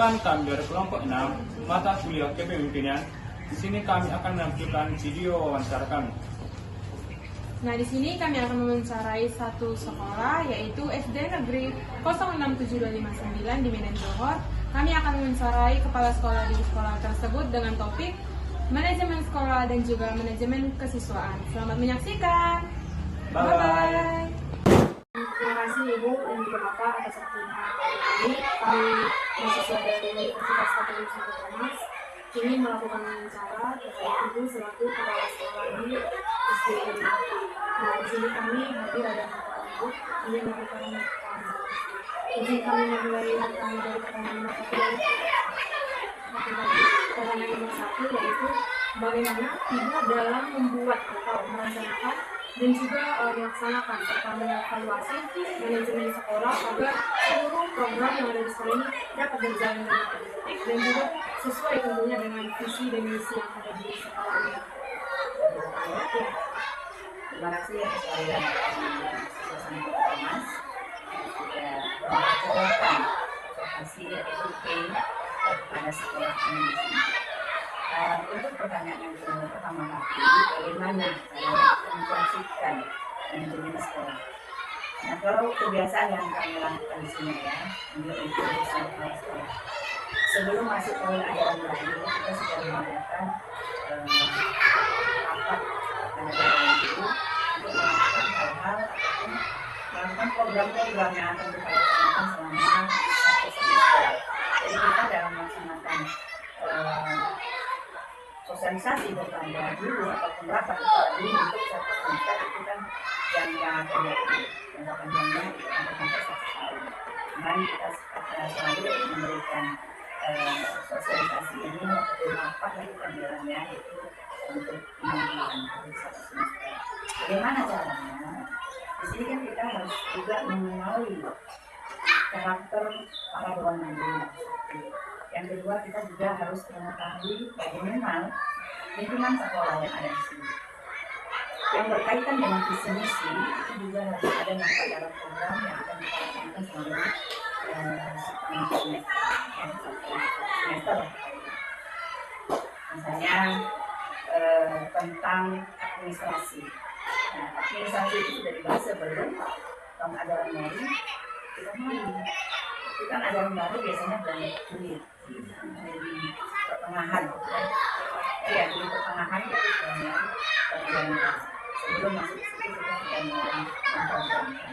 Perkenalkan, kami dari kelompok 6 mata kuliah kepemimpinan. Di sini kami akan menampilkan video wawancara kami. Nah, di sini kami akan mewawancarai satu sekolah, yaitu SD Negeri 067259 di Medan Johor. Kami akan mewawancarai kepala sekolah di sekolah tersebut dengan topik manajemen sekolah dan juga manajemen kesiswaan. Selamat menyaksikan. Bye-bye. Terima kasih Ibu dan juga Bapak atas waktunya. Ini kami mahasiswa dari Universitas Katolik Santo Thomas ingin melakukan wawancara terkait Ibu selaku kepala sekolah di SD ini. Nah, di sini kami hadir ada beberapa Ibu ingin melakukan wawancara. Jadi kami memulai dari pertanyaan nomor 1. Pertanyaan nomor 1 yaitu bagaimana Ibu dalam membuat atau melaksanakan dan juga melaksanakan serta mengevaluasi manajemen sekolah agar seluruh program yang ada di sekolah ini dapat berjalan dengan efektif dan juga sesuai tentunya dengan visi dan misi yang ada di sekolah ini. Ya. Terima kasih atas kalian suasana Thomas sudah menceritakan vokasi SUP pada sekolah ini. Untuk pertanyaan yang pertama kali, bagaimana cara mensukseskan manajemen sekolah? Nah, kalau kebiasaan yang kami lakukan di sini ya, untuk sekolah. Sebelum masuk tahun ajaran baru, kita sudah mengadakan rapat ajaran itu untuk melakukan hal-hal ataupun melakukan program-program yang akan kita laksanakan selama satu semester. Jadi kita dalam melaksanakan sosialisasi kepada guru ataupun rapat kepada guru untuk satu semester itu kan jangka panjangnya itu sampai satu tahun. Kemarin kita selalu memberikan sosialisasi ini ataupun rapat yang kita bilangnya itu untuk 6 bulan untuk satu semester. Bagaimana caranya? Di sini kan kita harus juga mengenali karakter para dewan guru. Yang kedua, kita juga harus mengetahui bagaimana lingkungan sekolah yang ada di sini. Yang berkaitan dengan visi misi itu juga harus ada mata dalam program yang akan kita lakukan selama semester. Misalnya tentang administrasi. Nah, administrasi itu sudah dibahas sebelum tahun ajaran baru kita mulai. Itu kan ajaran baru biasanya bulan Juli di pertengahan ya di pertengahan itu sebenarnya sebelum masuk situ kita sudah mulai memprogramkan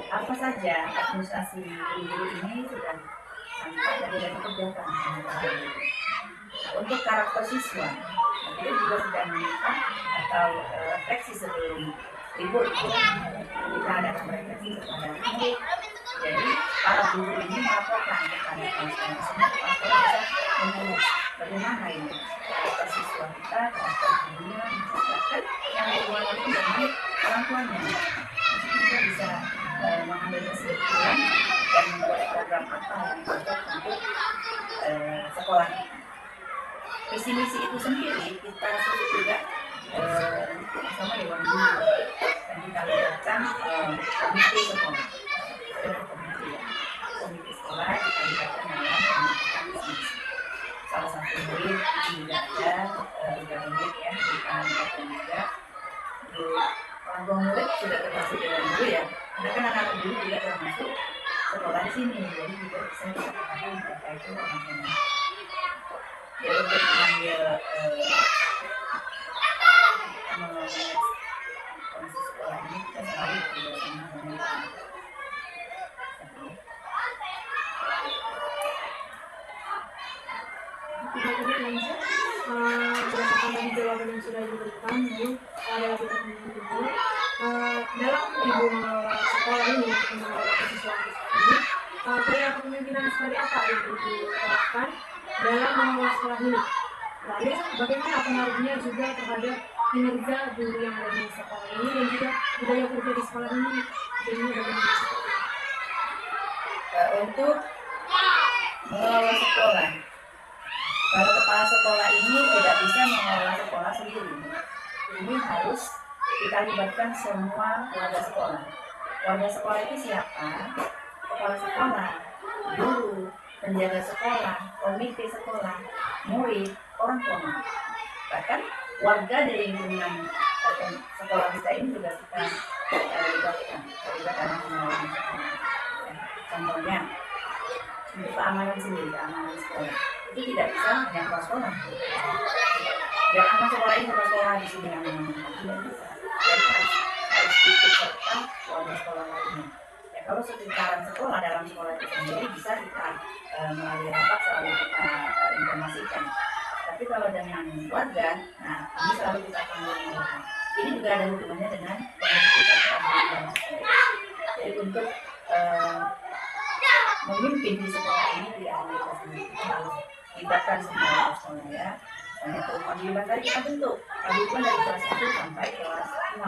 apa saja administrasi guru ini sudah sampai dan sudah dikerjakan untuk karakter siswa itu juga sudah meningkat atau refleksi sebelum libur kita ada refleksi kepada murid. Jadi para guru ini melaporkan kepada kelas semua supaya bisa menulis bagaimana ini karakter siswa kita, karakter gurunya, bahkan yang kedua itu dari orang tuanya. Jadi kita bisa mengambil kesimpulan dan membuat program apa yang cocok untuk sekolah. Visi misi itu sendiri kita sudah juga sama dewan guru dan kita lihatkan komite sekolah. Komite sekolah kita libatkan dalam menentukan visi misi. Salah satu murid juga ada 3 murid ya kita libatkan juga. Orang tua murid sudah termasuk dewan guru ya. Karena kan anak guru juga termasuk sekolah di sini, jadi juga bisa kita katakan mereka itu orang-orang. Jadi untuk mengambil kondisi sekolah ini kita selalu bekerjasama dengan berdasarkan dari jawaban yang sudah diberikan, lalu ada pertanyaan kedua, dalam Ibu mengelola sekolah ini untuk mengelola kesiswaan ini, gaya kepemimpinan seperti apa yang Ibu terapkan dalam mengelola sekolah ini? Lalu bagaimana pengaruhnya juga terhadap kinerja guru yang ada di sekolah ini dan juga budaya kerja di sekolah ini? Ini bagaimana? Untuk mengelola sekolah, kalau kepala sekolah ini tidak bisa mengelola sekolah sendiri. Ini harus kita libatkan semua warga sekolah. Warga sekolah itu siapa? Kepala sekolah, guru, penjaga sekolah, komite sekolah, murid, orang tua. Bahkan warga dari lingkungan sekolah kita ini juga kita libatkan anak melalui sekolah. Contohnya untuk keamanan sendiri, keamanan sekolah itu tidak bisa hanya kepala sekolah. Biar anak sekolah ini kepala sekolah di sini yang mengumumkan tidak bisa. Jadi harus ikut serta warga sekolah lainnya. Ya, kalau sekitaran sekolah dalam sekolah itu sendiri bisa kita melalui rapat selalu kita informasikan. Tapi kalau dengan warga, nah ini selalu kita panggil. Ini juga ada hubungannya dengan pembentukan keadilan. Jadi untuk memimpin di sekolah ini tidak hanya kita sendiri, kita harus libatkan semua sekolah ya. Untuk paguyuban tadi kita bentuk paguyuban dari kelas 1 sampai kelas 6.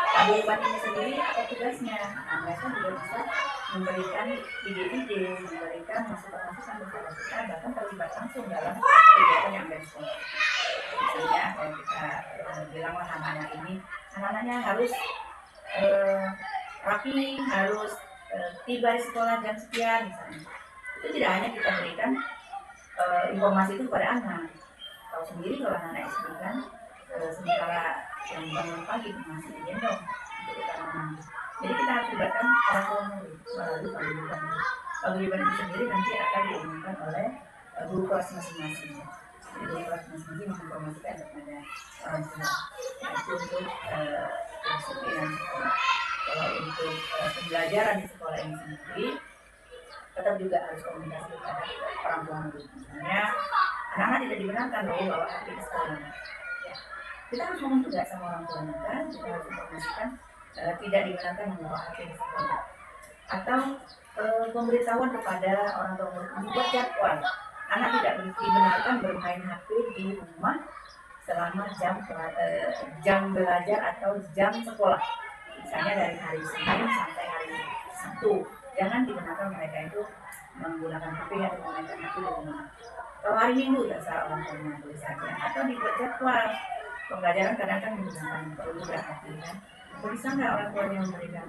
Paguyuban ini sendiri apa tugasnya? Nah, mereka juga bisa memberikan ide-ide, memberikan masukan-masukan kepada kita, bahkan terlibat langsung dalam kegiatan yang ada di sekolah. Misalnya kalau kita bilanglah anak-anak ini, anak-anaknya harus rapi, harus tiba di sekolah jam sekian misalnya. Itu tidak hanya kita berikan informasi itu kepada anak. Tahu sendiri kalau anak SD kan sementara yang bangun pagi masih digendong untuk utama. Jadi kita harus libatkan para murid melalui paguyuban. Paguyuban itu sendiri nanti akan diumumkan oleh guru kelas masing-masing. Jadi guru kelas masing-masing menginformasikan kepada orang tua. Itu untuk disiplinan sekolah. Kalau untuk pembelajaran di sekolah ini sendiri, tetap juga harus komunikasi kepada orang tua murid. Misalnya, anak-anak tidak dibenarkan loh bawa HP ke sekolah. Ya. Kita harus ngomong juga sama orang tuanya kan, kita harus informasikan tidak dibenarkan membawa HP ke sekolah. Atau pemberitahuan kepada orang tua murid membuat jadwal. Anak tidak dibenarkan bermain HP di rumah selama jam belajar atau jam sekolah. Misalnya dari hari Senin sampai hari Sabtu, jangan digunakan mereka itu menggunakan HP atau menggunakan HP di rumah. Kalau hari Minggu terserah orang tuanya boleh saja. Atau dibuat jadwal pembelajaran kadang kan menggunakan perlu berhati kan. Bisa nggak orang tuanya memberikan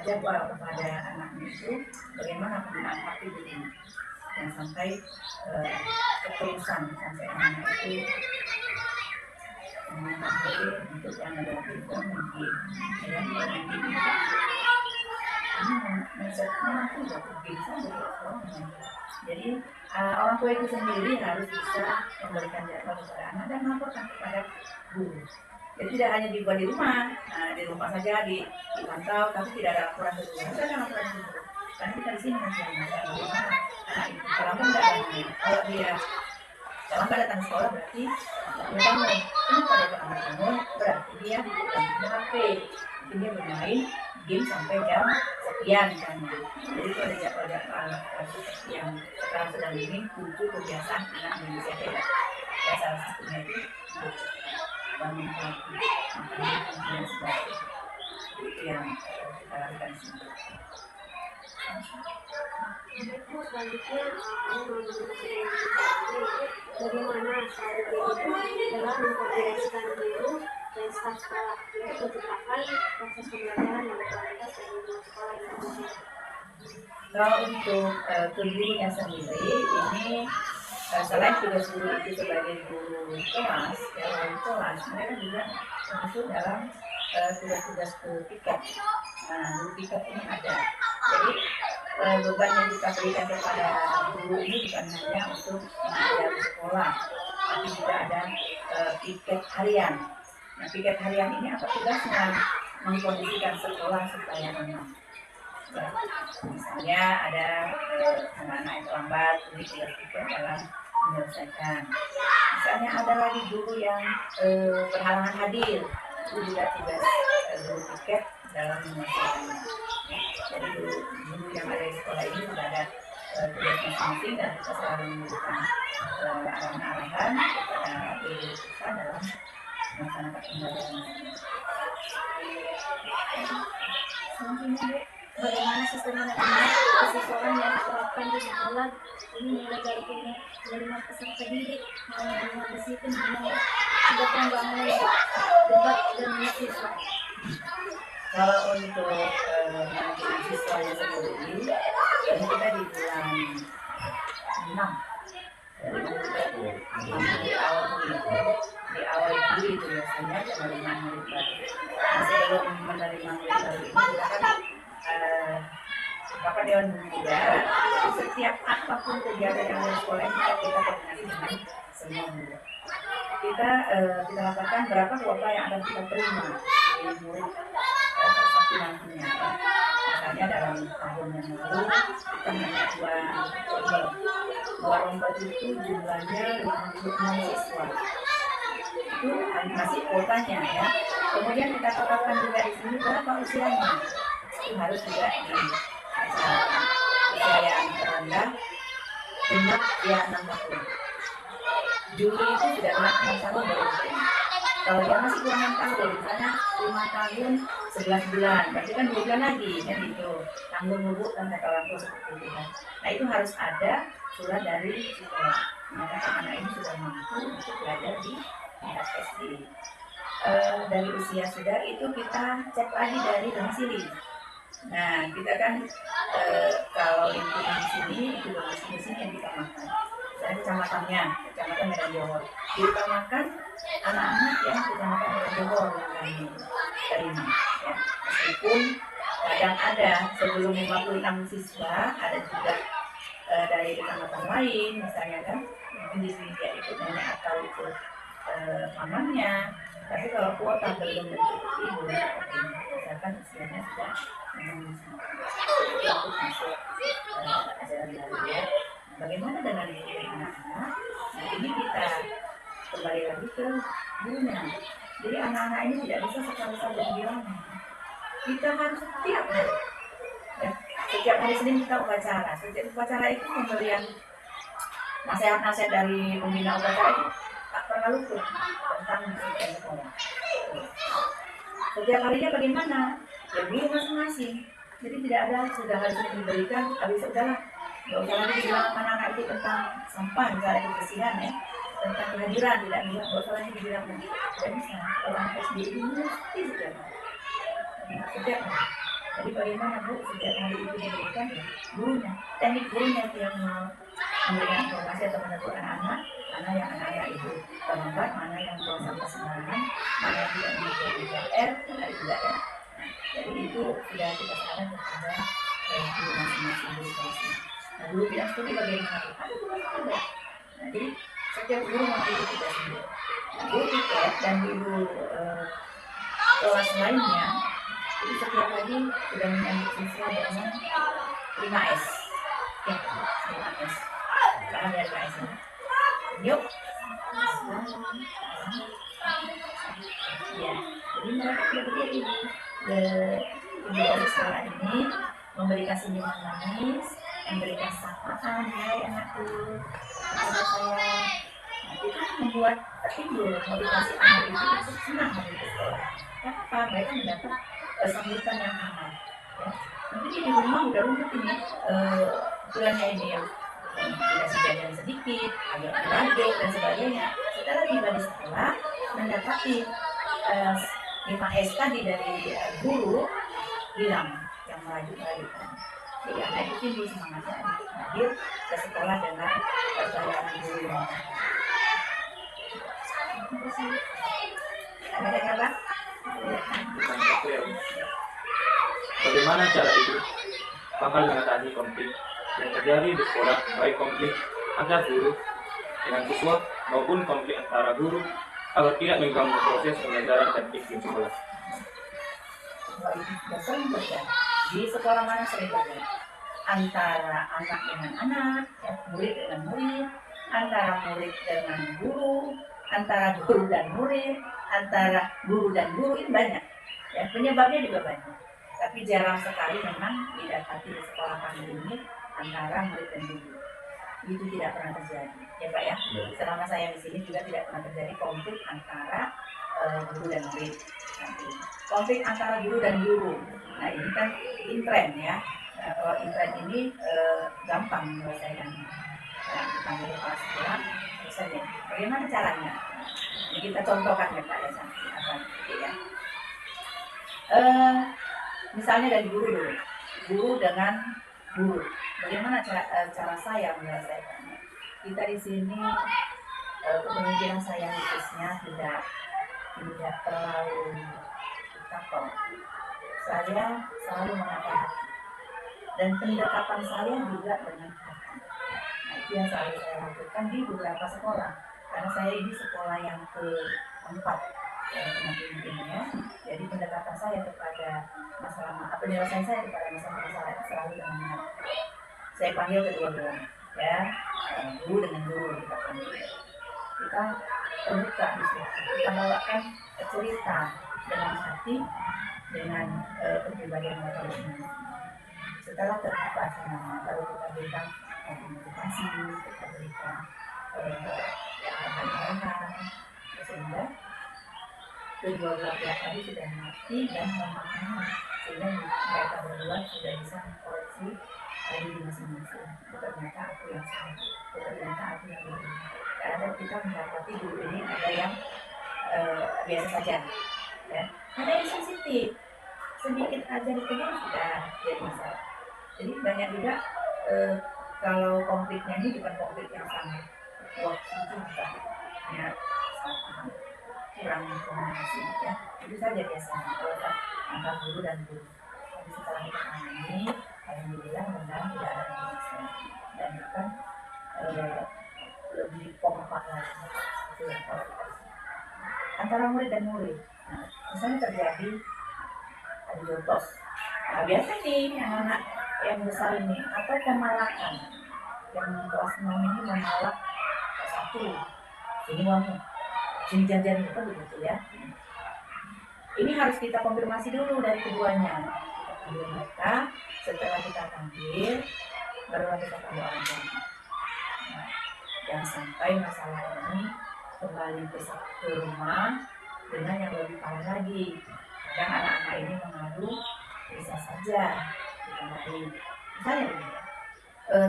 jadwal kepada anaknya itu bagaimana penggunaan HP di rumah, yang sampai keterusan sampai anak itu untuk yang ada itu mungkin ya jadi orang tua itu sendiri harus bisa memberikan jadwal kepada anak dan melaporkan kepada guru. Jadi tidak hanya dibuat di rumah saja dipantau, tapi tidak ada laporan ke guru. Kita ada laporan ke guru. Karena kita di sini masih ada bagaimana anak itu kalau nggak datang, kalau nggak datang sekolah berarti dia bangun. Kenapa dia anak bangun? Berarti dia bukan HP, dia bermain game sampai jam sekian misalnya. Jadi itu ada jadwal-jadwal yang sekarang sedang ini muncul kebiasaan anak Indonesia beda. Ya salah satunya itu bangun pagi, makan sebagainya. Itu yang kita lakukan di sini. Selanjutnya, bagaimana cara dalam mengkoordinasikan guru dan staf sekolah untuk menciptakan proses pembelajaran yang berkualitas dan lingkungan sekolah yang kondusif. Kalau untuk gurunya sendiri ini selain tugas guru itu sebagai guru kelas, mereka juga masuk dalam tugas-tugas guru piket. Nah, guru piket ini ada. Jadi beban yang kita berikan kepada guru ini bukan hanya untuk mengajar di sekolah, tapi juga ada piket harian. Nah, piket harian ini apa tugasnya? Mengkondisikan sekolah supaya aman. Ya, misalnya ada anak-anak yang terlambat, ini tugas piket dalam menyelesaikan. Misalnya ada lagi guru yang berhalangan hadir, itu juga tugas guru piket dalam menyelesaikan. Jadi guru yang ada di sekolah ini sudah ada tugas masing-masing dan kita selalu memberikan arahan-arahan kepada guru kita dalam melaksanakan pembelajaran. Selanjutnya, bagaimana sistem manajemen kesiswaan yang diterapkan di sekolah ini mulai dari penerima peserta didik, menerima disiplin, hingga pengembangan debat dan mahasiswa. Kalau untuk manajemen siswanya sendiri, ini kita di bulan 6 di awal Juli itu biasanya penerimaan murid baru. Nah, sebelum menerima murid baru ini kita kan Bapak Dewan Pemuda, setiap apapun kegiatan yang ada di sekolah ini kita koordinasi dengan semua murid. Kita lakukan berapa kuota yang akan kita terima dari murid satu nantinya. Misalnya dalam tahun yang lalu kita punya dua rombongan itu jumlahnya 56 siswa. Itu masih kuotanya ya. Kemudian kita tetapkan juga di sini berapa usianya. Itu harus juga usia yang terendah genap ya 6 tahun. Juli itu sudah 6 tahun baru. Kalau dia masih kurang 6 tahun, misalnya 5 tahun 11 bulan, berarti kan 2 bulan lagi kan gitu. Tanggung dulu kan kata orang tua seperti itu kan. Nah itu harus ada surat dari sekolah. Maka anak ini sudah mampu untuk belajar di tingkat SD. Dari usia sedar itu kita cek lagi dari domisili. Nah kita kan kalau lingkungan sini itu domisili yang ditamakan. Misalnya kecamatannya, kecamatan Medan Johor, ditamakan anak-anak yang kecamatan Medan Johor yang kami terima. Ya. Meskipun kadang ada sebelum 56 siswa ada juga dari kecamatan lain, misalnya kan mungkin di sini dia ikut nenek atau ikut pamannya. Tapi kalau kuota belum mencukupi, boleh misalkan usianya sudah untuk masuk ajaran baru ya. Bagaimana dengan anak-anak? Nah ini kita kembali lagi ke gurunya. Jadi anak-anak ini tidak bisa sekali saja dibilangnya. Kita harus setiap hari. Ya, setiap hari Senin kita upacara. Setiap upacara itu pemberian nasihat-nasihat dari pembina upacara itu tak pernah luput tentang disiplin sekolah. Setiap harinya bagaimana? Ya guru masing-masing. Jadi tidak ada sudah harus diberikan, habis sudahlah. Nggak usah lagi bilang anak-anak itu tentang sampah, misalnya kebersihan ya, tentang kehadiran, tidak bilang, nggak usah lagi dibilang begitu. Tidak bisa. Kalau anak SD itu mesti sudah. Setiap hari. Jadi bagaimana Bu, setiap hari itu diberikan ya, gurunya, teknik gurunya itu yang memberikan informasi atau menentukan anak yang anak-anak itu terlambat, mana yang buang sampah sembarangan, mana yang tidak bisa R, tidak tidak R. Jadi itu sudah kita sarankan kepada guru masing-masing guru kelasnya. Nah, guru bidang studi bagaimana? Nah, jadi setiap guru mampu kita sendiri. Nah, guru tiket dan guru kelas lainnya itu setiap hari sudah menyambut siswa dengan 5S. Ya, 5S. Sekarang ya 5S ini. Yuk. Ya, jadi mereka berdiri di sekolah ini memberikan senyuman manis, memberikan sapaan, hai anakku, kepada saya. Nah, itu membuat timbul motivasi anak itu untuk senang menuju sekolah. Kenapa? Mereka mendapat sambutan yang hangat. Ya. Nanti di rumah udah rumput ini bulannya ini yang dikasih jajan sedikit, agak beragam dan sebagainya. Setelah tiba di sekolah, mendapati 5S tadi dari guru bilang yang melajukan. Jadi anak itu timbul semangatnya hadir ke sekolah dengan percayaan guru yang ada kata? Bagaimana cara itu bakal mengatasi konflik yang terjadi di sekolah, baik konflik antar guru dengan siswa maupun konflik antara guru agar tidak mengganggu proses pembelajaran dan iklim sekolah. Sering terjadi di sekolah mana sering terjadi antara anak dengan anak, ya, murid dengan murid, antara murid dengan guru, antara guru dan murid, antara guru dan guru, ini banyak. Ya, penyebabnya juga banyak. Tapi jarang sekali memang didapati di sekolah kami ini antara murid dan guru. Itu tidak pernah terjadi, ya Pak ya. Selama saya di sini juga tidak pernah terjadi konflik antara guru dan murid. Konflik antara guru dan guru. Nah ini kan intren ya. Nah, kalau intren ini gampang menyelesaikannya. Nah, dipanggil kepala sekolah, misalnya bagaimana caranya? Ini kita contohkan ya Pak ya, ya. Misalnya dari guru dulu, guru dengan guru. Bagaimana cara saya menyelesaikannya? kita di sini kepemimpinan saya khususnya tidak terlalu kaku. Saya selalu menata hati dan pendekatan saya juga dengan hati. Nah, itu yang selalu saya lakukan di beberapa sekolah, karena saya ini sekolah yang keempat pemimpinnya. Jadi pendekatan saya kepada penyelesaian saya kepada masalah-masalah selalu dengan hati. Saya panggil kedua-duanya, ya, guru dengan guru kita panggil. Kita terbuka di situ, kita bawakan cerita dengan hati, dengan kepribadian masing-masing. Setelah terbuka semuanya, baru kita berikan motivasi, kita berikan arahan-arahan, sehingga kedua belah pihak tadi sudah mengerti dan memahami, sehingga mereka berdua sudah bisa mengkoreksi diri masing-masing. Ternyata aku yang salah, ternyata aku yang benar. Karena kita mendapati guru ini ada yang biasa saja, ya. Ada yang sensitif, sedikit aja ditegur sudah jadi masalah. Jadi banyak juga kalau konfliknya ini bukan konflik yang sangat wah susah, ya, kurang komunikasi, ya. Itu saja biasanya kalau antar guru dan guru. Tapi setelah kita tangani, alhamdulillah mudah-mudahan tidak ada masalah dan bahkan lebih kompak lagi. Itu yang antara murid dan murid. Nah, misalnya terjadi adu jotos. Nah, biasa nih anak-anak yang besar ini atau pemalakan yang kelas 6 ini memalak kelas 1. Ini kamu sini jajan itu begitu ya. Ini harus kita konfirmasi dulu dari keduanya. Kita panggil mereka, setelah kita panggil baru kita panggil orang tua. Nah, jangan sampai masalah ini kembali ke rumah dengan yang lebih parah lagi. Kadang anak-anak ini mengadu bisa saja dikembali. Misalnya ini,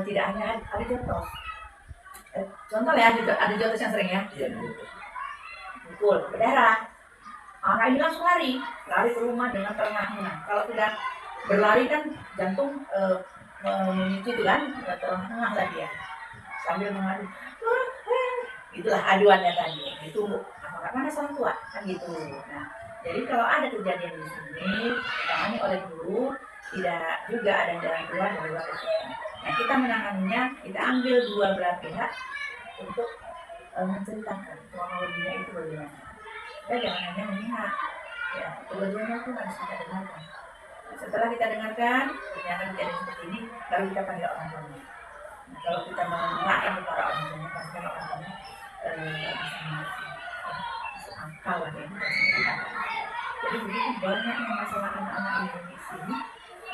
tidak hanya ada jotos. Contoh ya, ada jotos yang sering ya. Pukul, berdarah. Anak ini langsung lari ke rumah dengan terengah-engah. Kalau tidak berlari kan jantung memicu itu kan, terengah-engah lagi ya. Sambil mengadu. Itulah aduannya tadi. Itu apakah mana orang tua kan gitu. Nah, jadi kalau ada kejadian di sini, ditangani oleh guru, tidak juga ada jalan keluar dari luar kita. Nah, kita menanganinya, kita ambil dua belah pihak untuk menceritakan kronologinya itu bagaimana. Kita jangan hanya memihak, ya, kedua-duanya itu harus kita dengarkan. Setelah kita dengarkan, ternyata kejadian seperti ini, baru kita panggil orang tuanya. Nah, kalau kita mengarahkan kepada orang tuanya, pasti orang tuanya masuk akal lah ya. Jadi begitu banyaknya masalah anak-anak di sini,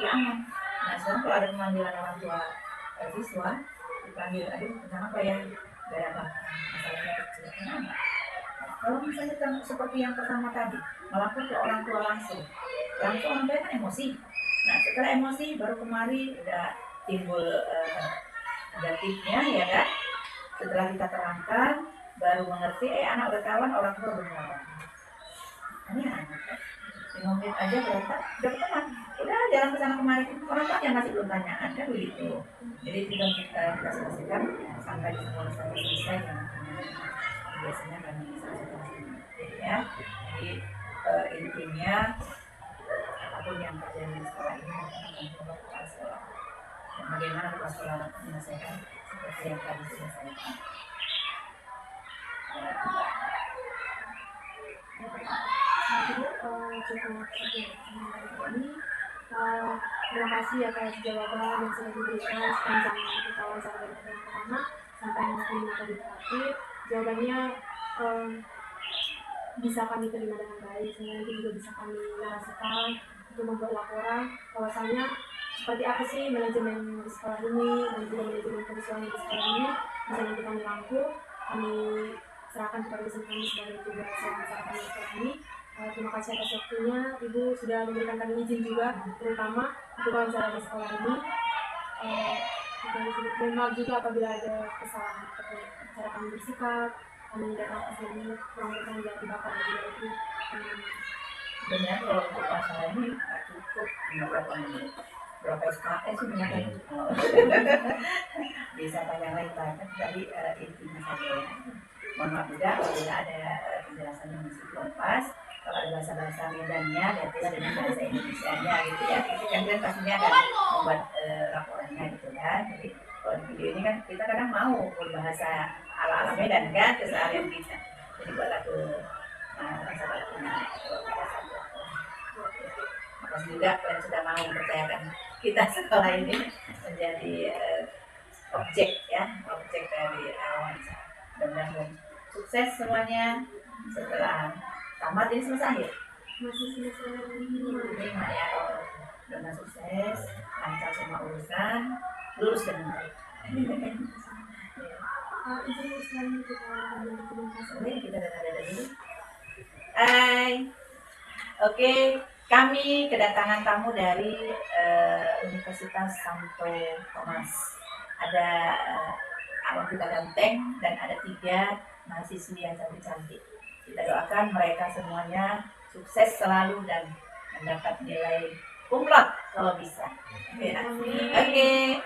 ya aman. Nah, sekarang kalau ada pemanggilan orang tua siswa, dipanggil, aduh kenapa ya, gak ada apa, masalahnya kecil, kenapa? Kalau misalnya seperti yang pertama tadi, melapor ke orang tua langsung orang tua kan emosi. Nah, setelah emosi baru kemari udah timbul negatifnya, ya kan? Setelah kita terangkan, baru mengerti, anak udah kawan, orang tua benar. Ini anak, 5 menit aja berapa? Udah teman, udah jalan ke sana kemari, orang tua yang masih belum tanyaan kan begitu. Jadi kita selesaikan sampai semua selesai dengan biasanya kami ya. Jadi intinya apapun yang terjadi di sekolah ini mencoba kepala sekolah dan bagaimana kepala sekolah menyelesaikan seperti yang tadi sudah saya katakan. Terima kasih atas jawaban yang sudah diberikan sepanjang kita wawancara dari yang pertama sampai yang tadi terakhir. Jawabannya bisa kami terima dengan baik, sehingga nanti juga bisa kami narasikan untuk membuat laporan bahwasanya seperti apa sih manajemen di sekolah ini dan juga manajemen kerusuhan di sekolah ini bisa nanti kami rangkum, kami serahkan kepada dosen kami sebagai tugas yang serahkan di sekolah ini. Terima kasih atas waktunya, Ibu sudah memberikan kami izin juga, terutama untuk wawancara di sekolah ini. Dan maaf juga apabila ada kesalahan terkait cara kami bersikap, kami datang ke sini kurang bertanggung jawab di Bapak dan juga Ibu. Sebenarnya kalau untuk masalah ini cukup 15 menit. berapa SKS sebenarnya bisa panjang lebar kan tadi intinya saja ya. Mohon maaf juga apabila ada penjelasan yang masih belum pas, kalau ada bahasa-bahasa Medannya lihatlah dengan bahasa Indonesianya gitu ya, itu kan pastinya akan membuat laporannya gitu kan. Jadi kalau di video ini kan kita kadang mau berbahasa ala-ala Medan kan keseharian kita, jadi buat aku rasa punya makasih juga yang sudah mau mempercayakan kita sekolah ini menjadi objek dari wawancara. Mudah-mudahan sukses semuanya setelah tamat ini selesai ya. Masih selesai Ini Mak ya, dengan sukses, lancar semua urusan, lulus dengan baik. itu selain kita terima kasih. Oke, kita ada dulu. Hai, oke, kami kedatangan tamu dari Universitas Santo Thomas. Ada awak kita ganteng dan ada 3 mahasiswi yang cantik-cantik. Kita doakan mereka semuanya sukses selalu dan mendapat nilai cum laude kalau bisa. Oke.